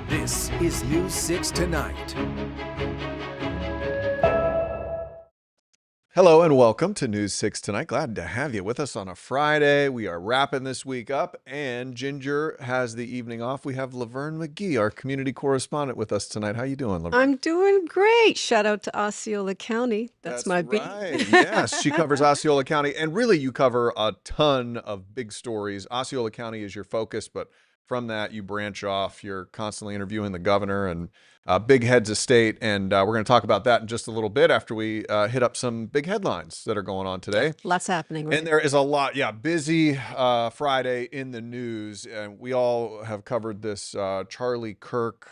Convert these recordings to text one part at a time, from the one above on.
This is News 6 Tonight. Hello and welcome to News 6 Tonight. Glad to have you with us on a Friday. We are wrapping this week up, and Ginger has the evening off. We have Laverne McGee, our community correspondent, with us tonight. How you doing, Laverne? I'm doing great. Shout out to Osceola County. That's my beat. Right. Yes, she covers Osceola County, and really you cover a ton of big stories. Osceola County is your focus, but from that you branch off. You're constantly interviewing the governor and big heads of state, and we're going to talk about that in just a little bit after we hit up some big headlines that are going on today. Lots happening, right? And there is a lot, busy Friday in the news. And we all have covered this Charlie Kirk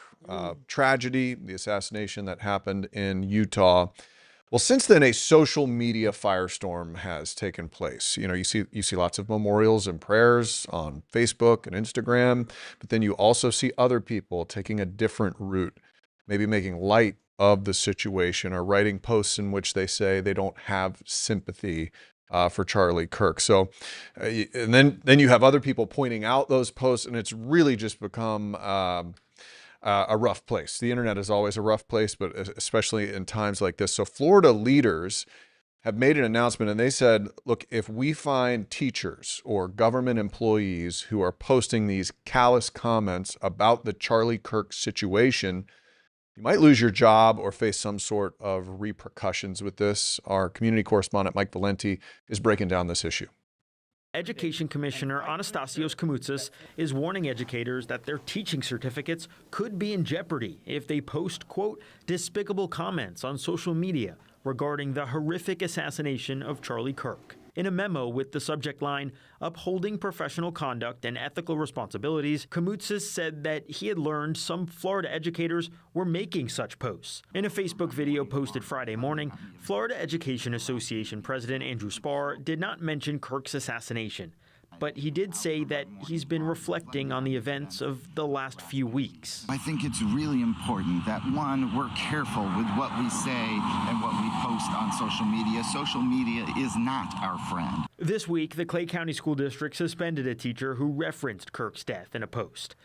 tragedy, the assassination that happened in Utah. Well, since then, a social media firestorm has taken place. You see lots of memorials and prayers on Facebook and Instagram, but then you also see other people taking a different route, maybe making light of the situation or writing posts in which they say they don't have sympathy for Charlie Kirk. So, and then you have other people pointing out those posts, and it's really just become a rough place. The internet is always a rough place, but especially in times like this. So Florida leaders have made an announcement, and they said, look, if we find teachers or government employees who are posting these callous comments about the Charlie Kirk situation, you might lose your job or face some sort of repercussions with this. Our community correspondent, Mike Valenti, is breaking down this issue. Education Commissioner Anastasios Kamoutsas is warning educators that their teaching certificates could be in jeopardy if they post, quote, despicable comments on social media regarding the horrific assassination of Charlie Kirk. In a memo with the subject line, Upholding Professional Conduct and Ethical Responsibilities, Kamoutsas said that he had learned some Florida educators were making such posts. In a Facebook video posted Friday morning, Florida Education Association President Andrew Spar did not mention Kirk's assassination, but he did say that he's been reflecting on the events of the last few weeks. I think it's really important that, one, we're careful with what we say and what we post on social media. Social media is not our friend. This week, the Clay County School District suspended a teacher who referenced Kirk's death in a post.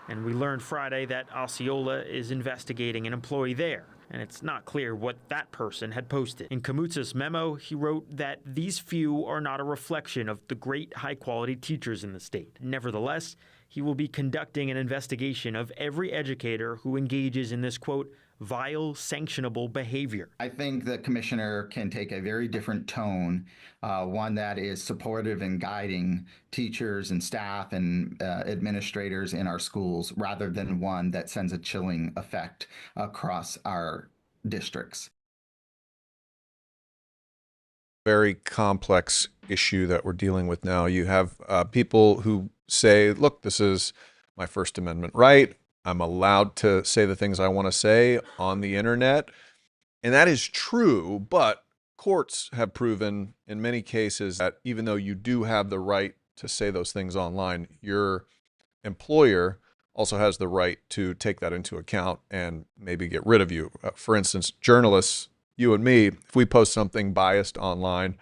And we learned Friday that Osceola is investigating an employee there, and it's not clear what that person had posted. In Kamoutsas' memo, he wrote that these few are not a reflection of the great high-quality teachers in the state. Nevertheless, he will be conducting an investigation of every educator who engages in this, quote, vile, sanctionable behavior. I think the commissioner can take a very different tone, one that is supportive and guiding teachers and staff and administrators in our schools, rather than one that sends a chilling effect across our districts. Very complex issue that we're dealing with now. You have people who say, look, this is my First Amendment right. I'm allowed to say the things I want to say on the internet. And that is true, but courts have proven in many cases that even though you do have the right to say those things online, your employer also has the right to take that into account and maybe get rid of you. For instance, journalists, you and me, if we post something biased online,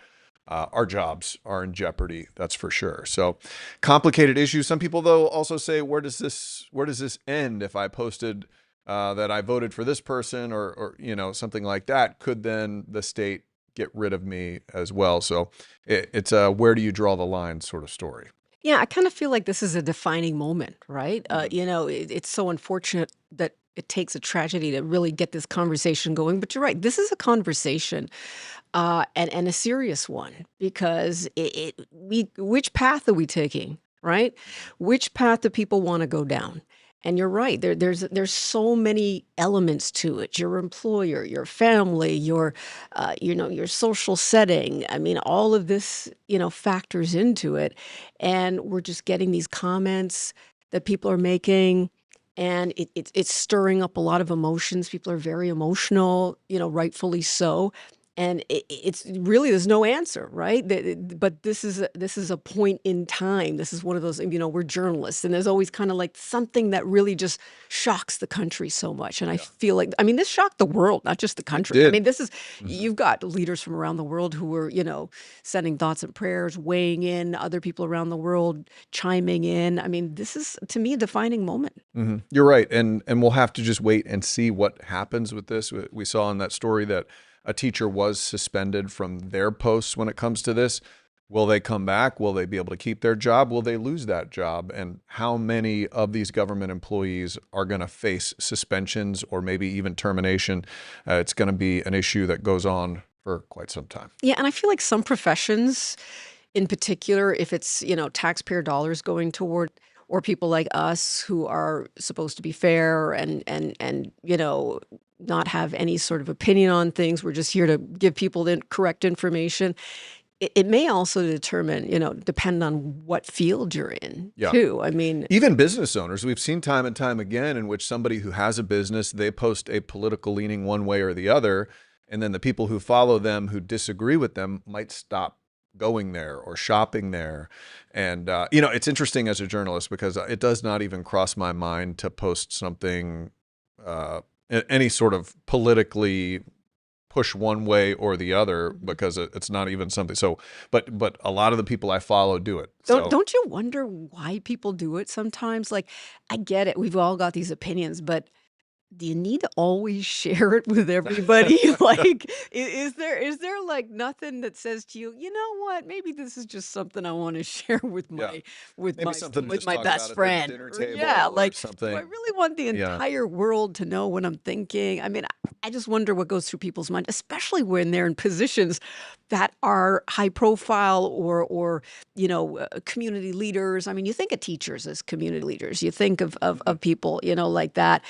our jobs are in jeopardy. That's for sure. So, complicated issue. Some people, though, also say, where does this end? If I posted that I voted for this person, or something like that, could then the state get rid of me as well? So, it's a where do you draw the line sort of story. Yeah, I kind of feel like this is a defining moment, right? It's so unfortunate that it takes a tragedy to really get this conversation going. But you're right, this is a conversation, and a serious one, because which path are we taking, right? Which path do people want to go down? And you're right. There's so many elements to it. Your employer, your family, your social setting. I mean, all of this, factors into it. And we're just getting these comments that people are making, and it's stirring up a lot of emotions. People are very emotional, rightfully so. And it's really, there's no answer, right? But this is a point in time. This is one of those, we're journalists, and there's always kind of like something that really just shocks the country so much. And I feel like, this shocked the world, not just the country. did. You've got leaders from around the world who were, sending thoughts and prayers, weighing in, other people around the world chiming in. This is, to me, a defining moment. You're right. And we'll have to just wait and see what happens with this. We saw in that story that a teacher was suspended from their posts when it comes to this. Will they come back? Will they be able to keep their job? Will they lose that job? And how many of these government employees are going to face suspensions or maybe even termination? It's going to be an issue that goes on for quite some time. Yeah, and I feel like some professions in particular, if it's, taxpayer dollars going toward, or people like us who are supposed to be fair and not have any sort of opinion on things. We're just here to give people the correct information. It may also depend on what field you're in, too. Even business owners, we've seen time and time again in which somebody who has a business, they post a political leaning one way or the other, and then the people who follow them, who disagree with them, might stop going there or shopping there. And, it's interesting as a journalist, because it does not even cross my mind to post something, any sort of politically push one way or the other, because it's not even something. So, but a lot of the people I follow do it. Don't you wonder why people do it sometimes? Like, I get it. We've all got these opinions, but do you need to always share it with everybody? Like, is there like nothing that says to you, you know what? Maybe this is just something I want to share with my Maybe something to just talk best about friend. at the dinner table Yeah, or like, something. do I really want the entire world to know what I'm thinking? I just wonder what goes through people's mind, especially when they're in positions that are high profile, or community leaders. You think of teachers as community leaders. You think of people, like that.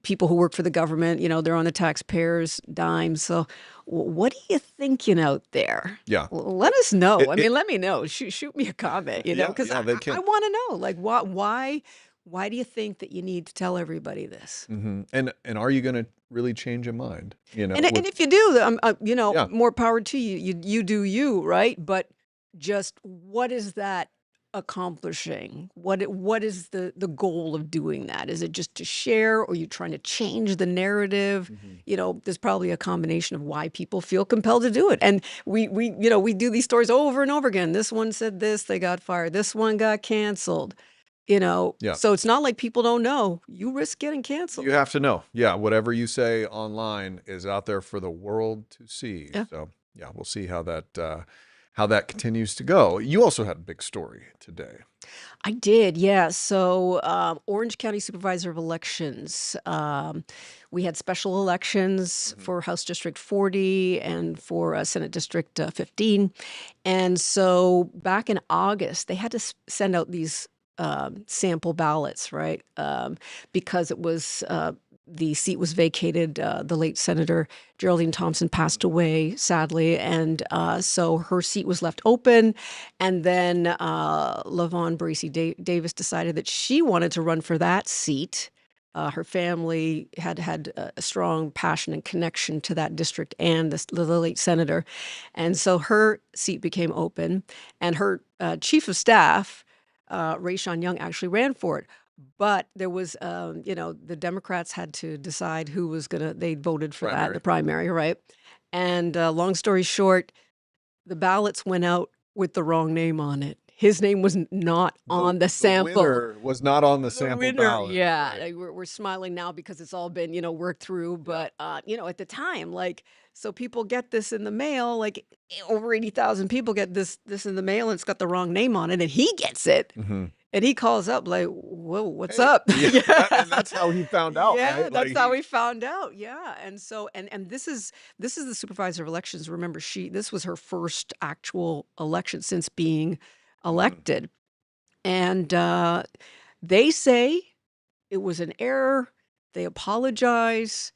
People who work for the government, they're on the taxpayers' dime. So what are you thinking out there? Yeah. Let us know. Let me know. Shoot me a comment, because they can. I want to know, like, why do you think that you need to tell everybody this? And are you going to really change your mind? And if you do, more power to you. You do you, right? But just what is that accomplishing? What is the goal of doing that? Is it just to share, or are you trying to change the narrative? There's probably a combination of why people feel compelled to do it. And we do these stories over and over again. This one said this, they got fired. This one got canceled. So it's not like people don't know. You risk getting canceled. You have to know. Yeah, whatever you say online is out there for the world to see. Yeah. So we'll see how that continues to go. You also had a big story today. I did, yeah. So Orange County Supervisor of Elections, we had special elections for House District 40 and for Senate District 15. And so back in August, they had to send out these sample ballots, right? Because it was the seat was vacated. The late Senator Geraldine Thompson passed away, sadly, and so her seat was left open. And then LaVon Bracy Davis decided that she wanted to run for that seat. Her family had a strong passion and connection to that district and the late senator. And so her seat became open, and her chief of staff, Rayshawn Young, actually ran for it. but there was, the Democrats had to decide who was they voted for that, Primary. the primary, right? And long story short, the ballots went out with the wrong name on it. His name was not on the sample. winner was not on the sample Winner, ballot. yeah. Right. Like, we're smiling now because it's all been, worked through. But, at the time, like, so people get this in the mail, like over 80,000 people get this in the mail and it's got the wrong name on it and he gets it. Mhm. And he calls up like, whoa, what's Hey, up? yeah, and that's how he found out, Yeah, right? that's Like, how we found out. Yeah. And so and this is the supervisor of elections. Remember, this was her first actual election since being elected. And they say it was an error. They apologize.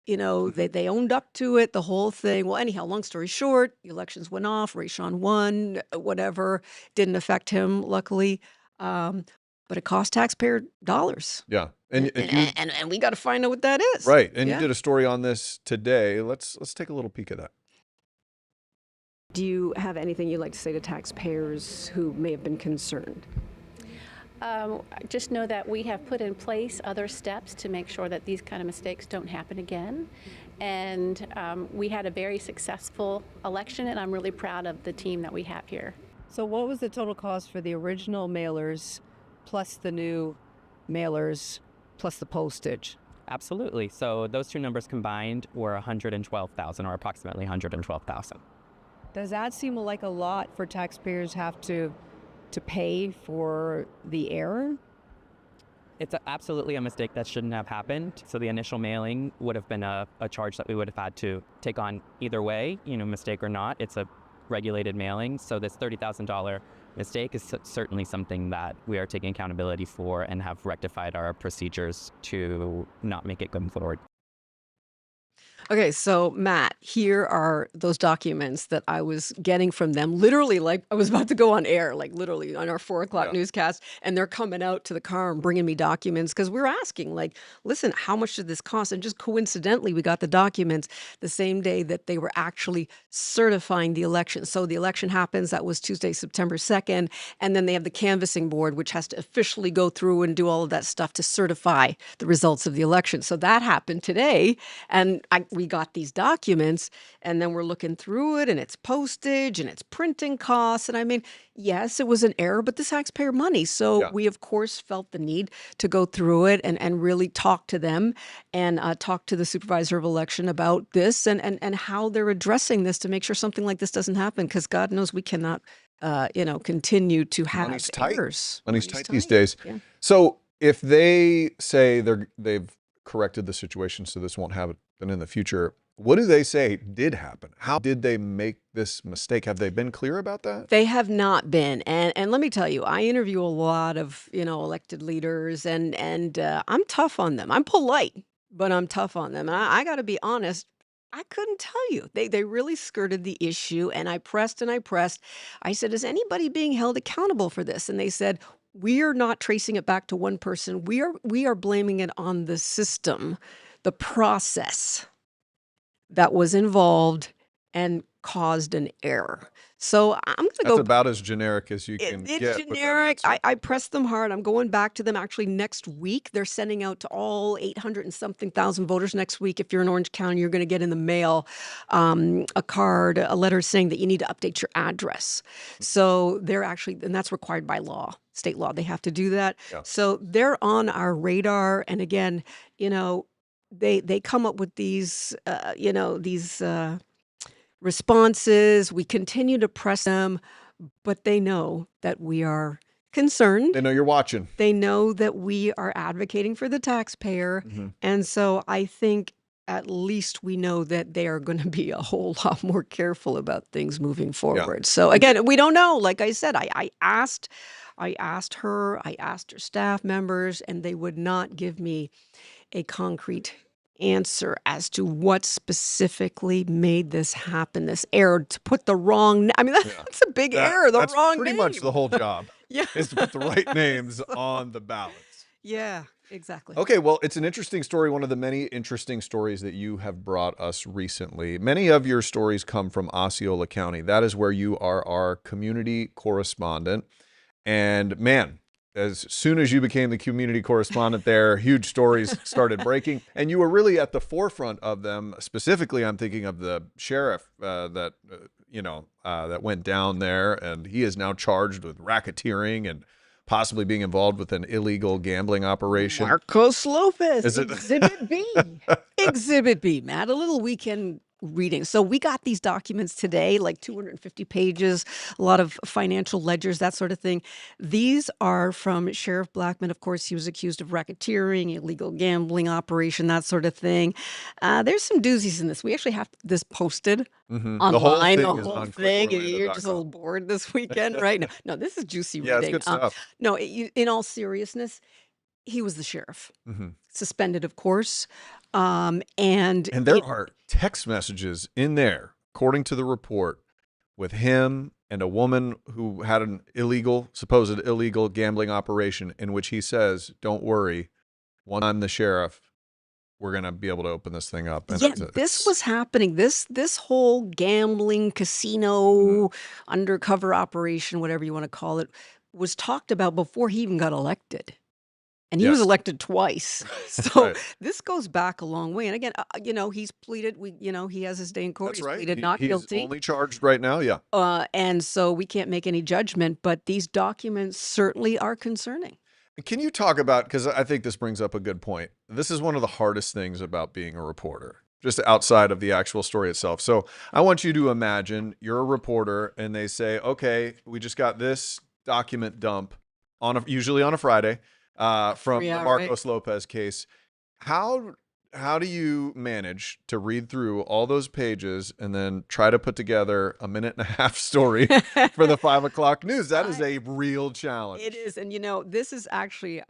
They owned up to it, the whole thing. Well, anyhow, long story short, the elections went off. Rayshawn won, whatever. Didn't affect him, luckily. But it cost taxpayer dollars. yeah. And, And you, and we got to find out what that is. right. And Yeah. you did a story on this today. Let's take a little peek at that. Do you have anything you'd like to say to taxpayers who may have been concerned? Just know that we have put in place other steps to make sure that these kind of mistakes don't happen again. And we had a very successful election, and I'm really proud of the team that we have here. So what was the total cost for the original mailers plus the new mailers plus the postage? Absolutely. So those two numbers combined were 112,000, or approximately 112,000. Does that seem like a lot for taxpayers have to pay for the error? It's absolutely a mistake that shouldn't have happened. So the initial mailing would have been a charge that we would have had to take on either way, mistake or not. It's a regulated mailing. So this $30,000 mistake is certainly something that we are taking accountability for and have rectified our procedures to not make it going forward. Okay, so Matt, here are those documents that I was getting from them. Literally, like I was about to go on air, like literally on our 4 o'clock newscast, and they're coming out to the car and bringing me documents because we're asking, like, listen, how much did this cost? And just coincidentally, we got the documents the same day that they were actually certifying the election. So the election happens. That was Tuesday, September 2nd, and then they have the canvassing board, which has to officially go through and do all of that stuff to certify the results of the election. So that happened today, and we got these documents, and then we're looking through it, and it's postage and it's printing costs. And I mean, yes, it was an error, but this taxpayer money. So Yeah. we, of course, felt the need to go through it and really talk to them and talk to the supervisor of election about this and how they're addressing this to make sure something like this doesn't happen. Because God knows we cannot, continue to have Money's tight. errors. Money's tight these days. Yeah. So if they say they've corrected the situation so this won't happen in the future, what do they say did happen? How did they make this mistake? Have they been clear about that? They have not been, and let me tell you, I interview a lot of elected leaders, and I'm tough on them. I'm polite, but I'm tough on them. And I got to be honest. I couldn't tell you. They really skirted the issue, and I pressed and I pressed. I said, "Is anybody being held accountable for this?" And they said, "We are not tracing it back to one person. We are blaming it on the system, the process that was involved and caused an error." So I'm going to That's go. about as generic as you can It's get. with that generic. answer. I pressed them hard. I'm going back to them actually next week. They're sending out to all 800 and something thousand voters next week. If you're in Orange County, you're going to get in the mail a card, a letter saying that you need to update your address. So they're actually, and that's required by law, state law. They have to do that. Yeah. So they're on our radar. And again, they come up with these, responses. We continue to press them, but they know that we are concerned. They know you're watching. They know that we are advocating for the taxpayer. And so I think at least we know that they are going to be a whole lot more careful about things moving forward. So again, we don't know. Like I said, I asked her staff members, and they would not give me a concrete answer as to what specifically made this happen, this error, to put the wrong, I mean, that's a big error, the That's wrong pretty name. much the whole job. Yeah. Is to put the right names on the ballots. Yeah, exactly. Okay, well, it's an interesting story, one of the many interesting stories that you have brought us recently. Many of your stories come from Osceola County. That is where you are our community correspondent. And man, as soon as you became the community correspondent there, huge stories started breaking, and you were really at the forefront of them. Specifically, I'm thinking of the sheriff that went down there, and he is now charged with racketeering and possibly being involved with an illegal gambling operation. Marcos Lopez, Is it- Exhibit B. Exhibit B, Matt, a little weekend reading. So we got these documents today, like 250 pages, a lot of financial ledgers, that sort of thing. These are from Sheriff Blackman. Of course, he was accused of racketeering, illegal gambling operation, that sort of thing. There's some doozies in this. We actually have this posted The online, whole thing the is whole on thing. You're just a clickorlando.com. little bored this weekend, right? No, this is juicy Yeah, it's reading. good stuff. No, in all seriousness, he was the sheriff, suspended, of course. And And there are text messages in there, according to the report, with him and a woman who had an supposed illegal gambling operation in which he says, "Don't worry, when I'm the sheriff, we're going to be able to open this thing up." And yeah, this was happening. This whole gambling casino undercover operation, whatever you want to call it, was talked about before he even got elected. And he was Yes. elected twice. So Right. this goes back a long way. And again, he's pleaded, he has his day in court. That's He's right. pleaded not He's guilty. only charged right now. Yeah. And so we can't make any judgment, but these documents certainly are concerning. Can you talk about, because I think this brings up a good point. This is one of the hardest things about being a reporter, just outside of the actual story itself. So I want you to imagine you're a reporter and they say, okay, we just got this document dump usually on a Friday from the Yeah, Marcos Lopez case. How do you manage to read through all those pages and then try to put together a 1.5-minute story for the 5 o'clock news? That is a real challenge. It is. And, this is actually,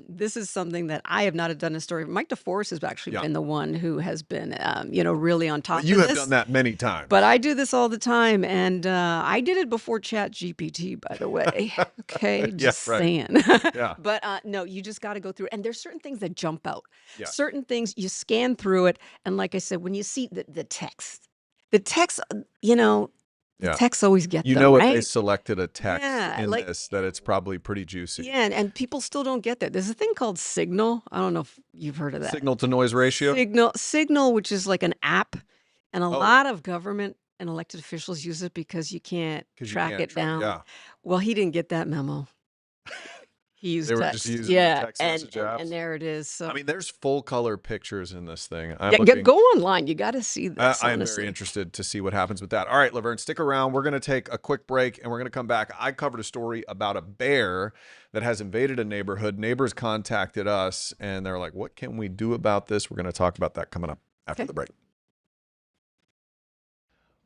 this is something that I have not done a story. Mike DeForest has actually Yeah. been the one who has been, really on top You of have this. done that many times. But I do this all the time. And I did it before Chat GPT, by the way. Okay. Just right. saying. Yeah. But no, you just got to go through. And there's certain things that jump out. Yeah. Certain things you scan through it. And like I said, when you see the text, the text, the Yeah. texts always get You them, know what right? they selected a text Yeah, in like- this that it's probably pretty juicy. Yeah, and people still don't get that. There's a thing called Signal. I don't know if you've heard of that. Signal to noise ratio. Signal, which is like an app, and a Oh. lot of government and elected officials use it because you can't 'Cause you track can't it down. Yeah. Well, he didn't get that memo. He used They were text. just using the yeah, text and, message apps. and there it is. So I mean, there's full color pictures in this thing. I'm yeah, looking- go online. You got to see this. I'm honestly. very interested to see what happens with that. All right, Laverne, stick around. We're going to take a quick break and we're going to come back. I covered a story about a bear that has invaded a neighborhood. Neighbors contacted us and they're like, what can we do about this? We're going to talk about that coming up after Okay. the break.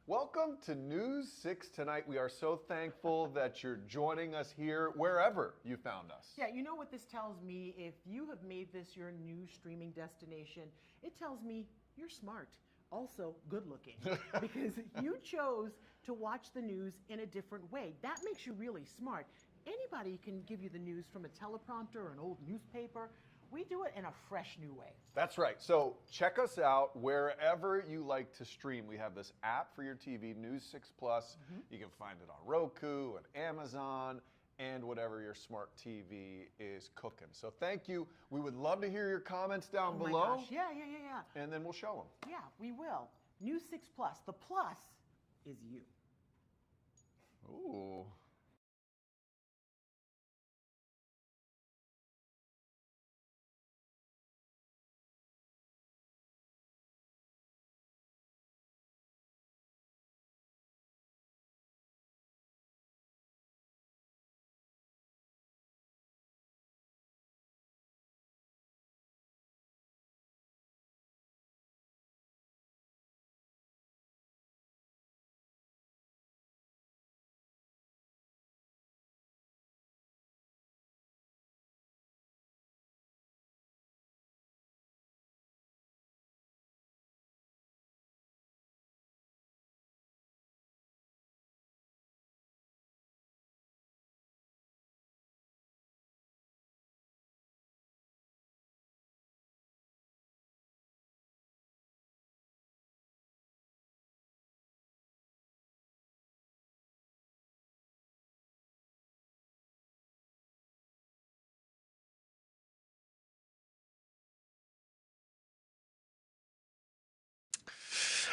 Welcome to News 6 Tonight. We are so thankful that you're joining us here wherever you found us. Yeah, you know what this tells me? If you have made this your new streaming destination, it tells me you're smart. Also, good looking. Because you chose to watch the news in a different way. That makes you really smart. Anybody can give you the news from a teleprompter or an old newspaper. We do it in a fresh new way. That's right. So check us out wherever you like to stream. We have this app for your TV, News 6 Plus. You can find it on Roku and Amazon and whatever your smart TV is cooking. So thank you. We would love to hear your comments down Oh my below. gosh. Yeah. And then we'll show them. Yeah, we will. News 6 Plus. The plus is you. Ooh.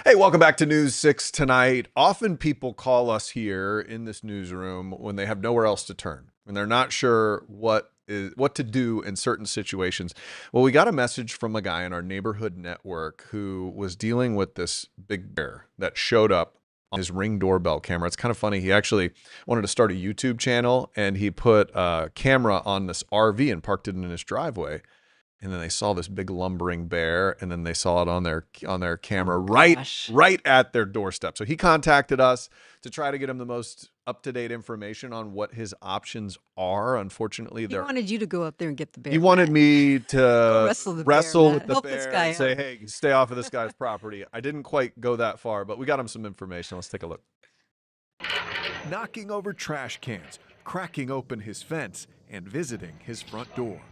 Hey, welcome back to News 6 Tonight. Often people call us here in this newsroom when they have nowhere else to turn, and they're not sure what to do in certain situations. Well, we got a message from a guy in our neighborhood network who was dealing with this big bear that showed up on his Ring doorbell camera. It's kind of funny. He actually wanted to start a YouTube channel, and he put a camera on this RV and parked it in his driveway. And then they saw this big lumbering bear, and then they saw it on their camera right at their doorstep. So he contacted us to try to get him the most up-to-date information on what his options are. Unfortunately, He wanted you to go up there and get the bear. he wanted me to wrestle the wrestle bear, with Matt. the Help this bear guy and say, out. hey, stay off of this guy's property. I didn't quite go that far, but we got him some information. Let's take a look. Knocking over trash cans, cracking open his fence, and visiting his front door.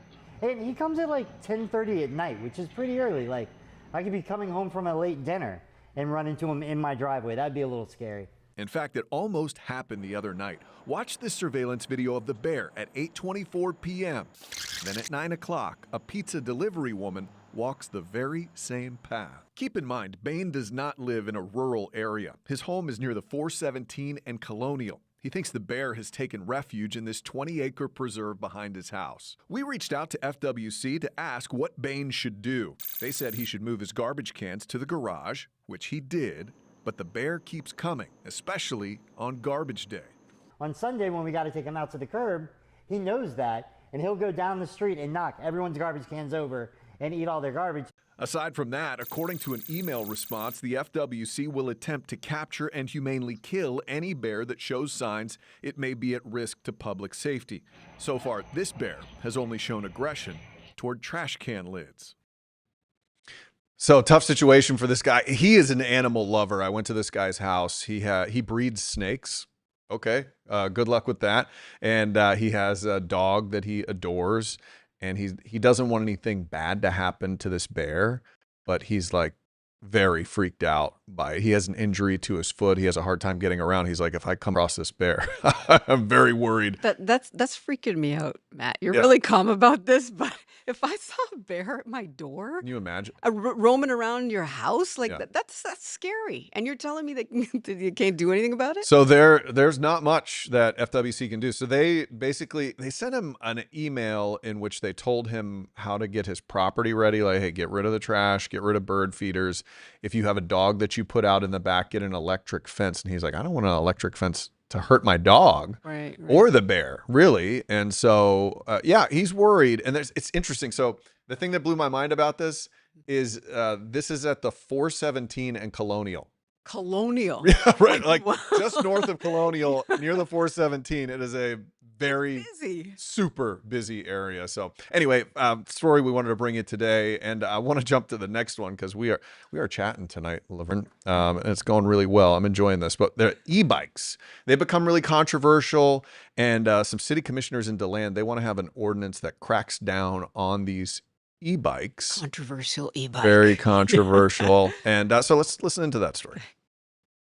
And he comes at like 10:30 at night, which is pretty early. Like, I could be coming home from a late dinner and run into him in my driveway. That'd be a little scary. In fact, it almost happened the other night. Watch this surveillance video of the bear at 8:24 p.m. Then at 9 o'clock, a pizza delivery woman walks the very same path. Keep in mind, Bain does not live in a rural area. His home is near the 417 and Colonial. He thinks the bear has taken refuge in this 20-acre preserve behind his house. We reached out to FWC to ask what Bain should do. They said he should move his garbage cans to the garage, which he did, but the bear keeps coming, especially on garbage day. On Sunday, when we got to take him out to the curb, he knows that, and he'll go down the street and knock everyone's garbage cans over and eat all their garbage. Aside from that, according to an email response, the FWC will attempt to capture and humanely kill any bear that shows signs it may be at risk to public safety. So far, this bear has only shown aggression toward trash can lids. So tough situation for this guy. He is an animal lover. I went to this guy's house. He breeds snakes. Okay, good luck with that. And he has a dog that he adores. And he doesn't want anything bad to happen to this bear, but he's like very freaked out by it. He has an injury to his foot. He has a hard time getting around. He's like, if I come across this bear, I'm very worried. That's freaking me out, Matt. You're Yeah. really calm about this, but if I saw a bear at my door, Can you imagine? roaming around your house, like Yeah. that's scary. And you're telling me that you can't do anything about it? So there's not much that FWC can do. So they sent him an email in which they told him how to get his property ready. Like, hey, get rid of the trash, get rid of bird feeders. If you have a dog that you put out in the back, get an electric fence. And he's like, I don't want an electric fence to hurt my dog Right. or the bear, really. And so, yeah, he's worried. And it's interesting. So the thing that blew my mind about this is this is at the 417 and Colonial. Colonial. Yeah, right. Like Wow. just north of Colonial, near the 417. It is a very Busy. super busy area. So anyway, story we wanted to bring you today, and I want to jump to the next one because we are chatting tonight, Laverne, and it's going really well. I'm enjoying this. But the e-bikes, they become really controversial, and some city commissioners in DeLand, they want to have an ordinance that cracks down on these e-bikes. Controversial e-bike. Very controversial. And so let's listen into that story.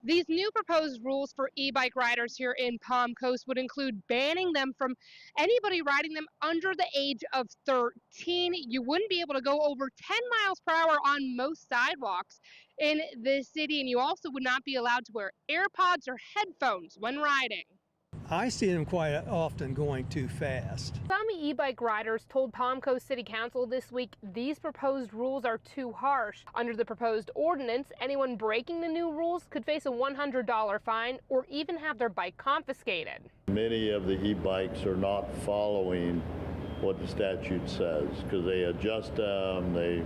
These new proposed rules for e-bike riders here in Palm Coast would include banning them from anybody riding them under the age of 13. You wouldn't be able to go over 10 miles per hour on most sidewalks in this city, and you also would not be allowed to wear AirPods or headphones when riding. I see them quite often going too fast. Some e-bike riders told Palm Coast City Council this week these proposed rules are too harsh. Under the proposed ordinance, anyone breaking the new rules could face a $100 fine or even have their bike confiscated. Many of the e-bikes are not following what the statute says because they adjust them, they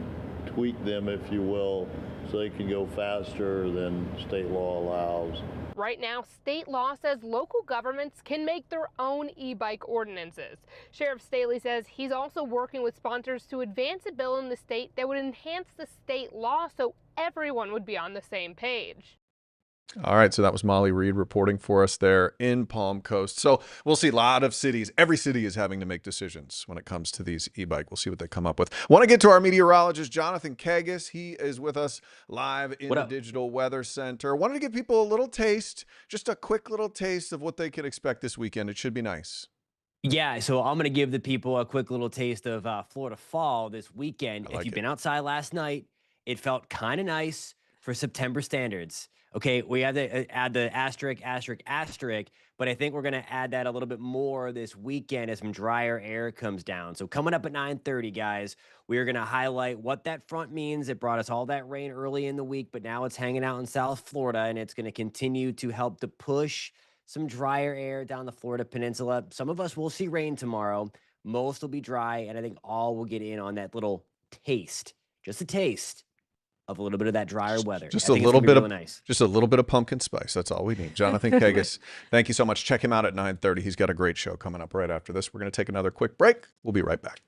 tweak them, if you will, so they can go faster than state law allows. Right now, state law says local governments can make their own e-bike ordinances. Sheriff Staley says he's also working with sponsors to advance a bill in the state that would enhance the state law so everyone would be on the same page. All right, so that was Molly Reed reporting for us there in Palm Coast. So we'll see a lot of cities. Every city is having to make decisions when it comes to these e-bike. We'll see what they come up with. Want to get to our meteorologist, Jonathan Kagas. He is with us live in the Digital Weather Center. Wanted to give people a little taste, just a quick little taste of what they could expect this weekend. It should be nice. Yeah, so I'm going to give the people a quick little taste of Florida fall this weekend. If you've been outside last night, it felt kind of nice. for September standards. Okay, we have to add the asterisk, but I think we're going to add that a little bit more this weekend as some drier air comes down. So coming up at 9:30, guys, we are going to highlight what that front means. It brought us all that rain early in the week, but now it's hanging out in South Florida, and it's going to continue to help to push some drier air down the Florida peninsula. Some of us will see rain tomorrow. Most will be dry, and I think all will get in on that little taste, just a taste of a little bit of that drier weather. Just I a think it's little gonna be bit of really nice. just a little bit of pumpkin spice. That's all we need. Jonathan Kagas, thank you so much. Check him out at 9:30. He's got a great show coming up right after this. We're going to take another quick break. We'll be right back.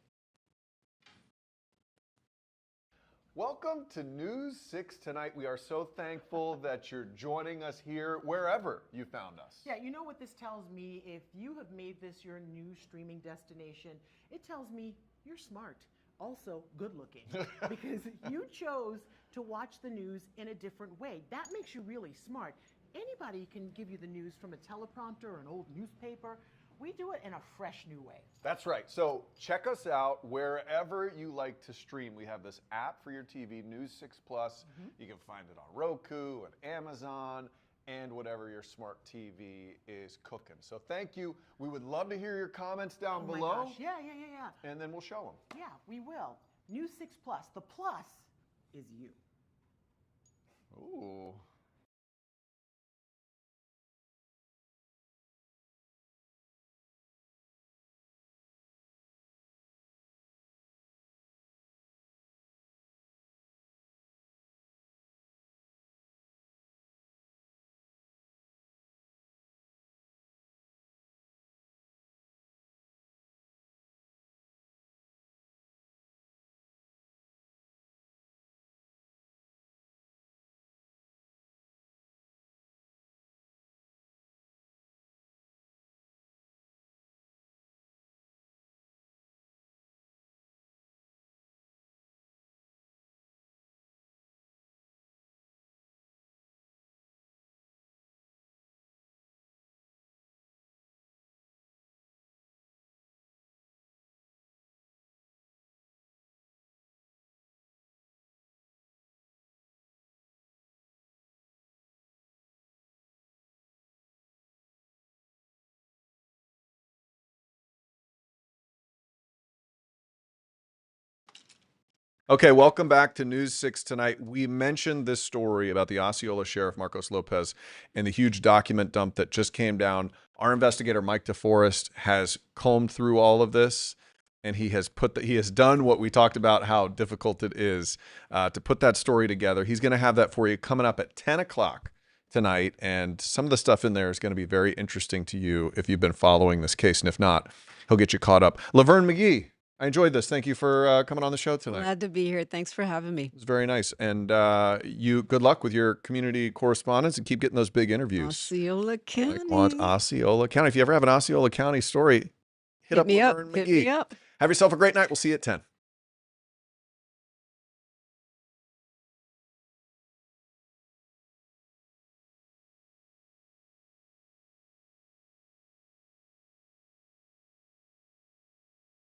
Welcome to News 6 Tonight. We are so thankful that you're joining us here wherever you found us. Yeah, you know what this tells me? If you have made this your new streaming destination, it tells me you're smart. Also good looking, because you chose to watch the news in a different way. That makes you really smart. Anybody can give you the news from a teleprompter or an old newspaper. We do it in a fresh new way. That's right. So check us out wherever you like to stream. We have this app for your TV, News 6 Plus. You can find it on Roku and Amazon and whatever your smart TV is cooking. So thank you. We would love to hear your comments down Oh my below. gosh. Yeah. And then we'll show them. Yeah, we will. News 6 Plus. The plus is you. Ooh. Okay, welcome back to News 6 Tonight. We mentioned this story about the Osceola Sheriff Marcos Lopez and the huge document dump that just came down. Our investigator Mike DeForest has combed through all of this, and he has done what we talked about, how difficult it is to put that story together. He's going to have that for you coming up at 10 o'clock tonight, and some of the stuff in there is going to be very interesting to you if you've been following this case, and if not, he'll get you caught up. Laverne McGee, I enjoyed this. Thank you for coming on the show tonight. Glad to be here. Thanks for having me. It was very nice. And you, good luck with your community correspondence and keep getting those big interviews. Osceola County. I want Osceola County. If you ever have an Osceola County story, hit up me up. Laverne Hit McGee. me up. Have yourself a great night. We'll see you at 10.